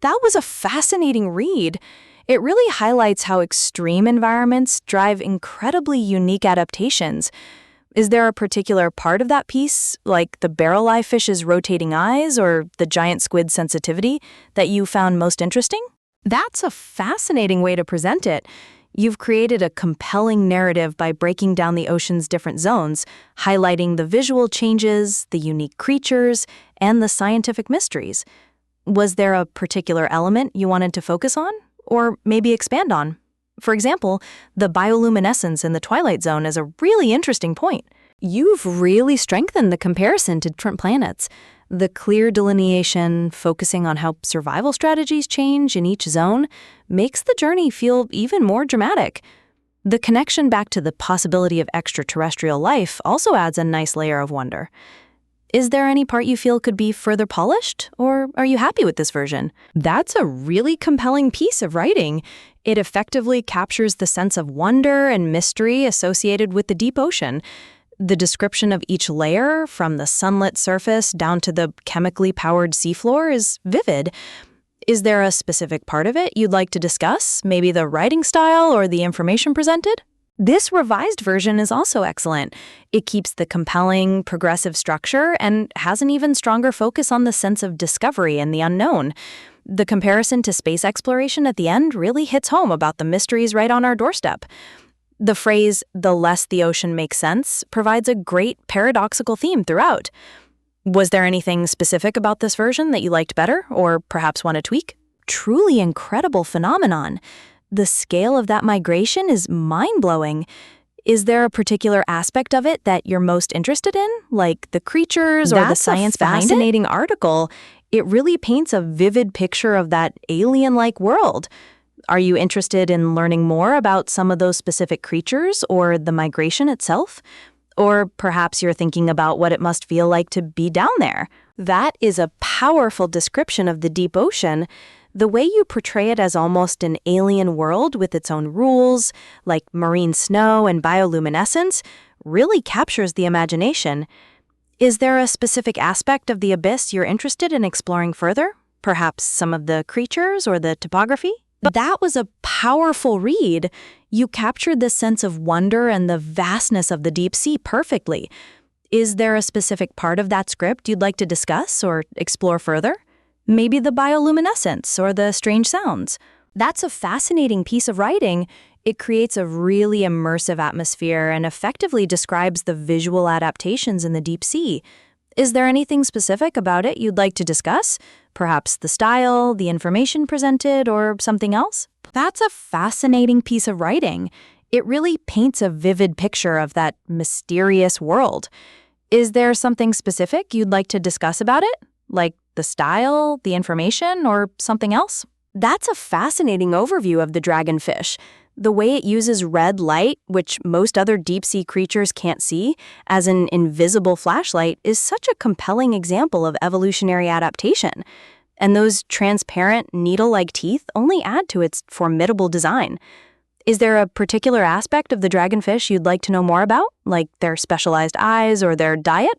That was a fascinating read. It really highlights how extreme environments drive incredibly unique adaptations. Is there a particular part of that piece, like the barreleye fish's rotating eyes or the giant squid's sensitivity, that you found most interesting? That's a fascinating way to present it. You've created a compelling narrative by breaking down the ocean's different zones, highlighting the visual changes, the unique creatures, and the scientific mysteries. Was there a particular element you wanted to focus on, or maybe expand on? For example, the bioluminescence in the twilight zone is a really interesting point. You've really strengthened the comparison to different planets. The clear delineation, focusing on how survival strategies change in each zone, makes the journey feel even more dramatic. The connection back to the possibility of extraterrestrial life also adds a nice layer of wonder. Is there any part you feel could be further polished, or are you happy with this version? That's a really compelling piece of writing. It effectively captures the sense of wonder and mystery associated with the deep ocean. The description of each layer, from the sunlit surface down to the chemically powered seafloor, is vivid. Is there a specific part of it you'd like to discuss? Maybe the writing style or the information presented? This revised version is also excellent. It keeps the compelling, progressive structure and has an even stronger focus on the sense of discovery and the unknown. The comparison to space exploration at the end really hits home about the mysteries right on our doorstep. The phrase, "the less the ocean makes sense," provides a great paradoxical theme throughout. Was there anything specific about this version that you liked better, or perhaps want to tweak? Truly incredible phenomenon. The scale of that migration is mind-blowing. Is there a particular aspect of it that you're most interested in, like the creatures or the science behind it? That's a fascinating article. It really paints a vivid picture of that alien-like world. Are you interested in learning more about some of those specific creatures or the migration itself? Or perhaps you're thinking about what it must feel like to be down there. That is a powerful description of the deep ocean. The way you portray it as almost an alien world with its own rules, like marine snow and bioluminescence, really captures the imagination. Is there a specific aspect of the abyss you're interested in exploring further? Perhaps some of the creatures or the topography? That was a powerful read. You captured the sense of wonder and the vastness of the deep sea perfectly. Is there a specific part of that script you'd like to discuss or explore further? Maybe the bioluminescence or the strange sounds. That's a fascinating piece of writing. It creates a really immersive atmosphere and effectively describes the visual adaptations in the deep sea. Is there anything specific about it you'd like to discuss? Perhaps the style, the information presented, or something else? That's a fascinating piece of writing. It really paints a vivid picture of that mysterious world. Is there something specific you'd like to discuss about it? Like the style, the information, or something else? That's a fascinating overview of the dragonfish. The way it uses red light, which most other deep-sea creatures can't see, as an invisible flashlight is such a compelling example of evolutionary adaptation. And those transparent, needle-like teeth only add to its formidable design. Is there a particular aspect of the dragonfish you'd like to know more about, like their specialized eyes or their diet?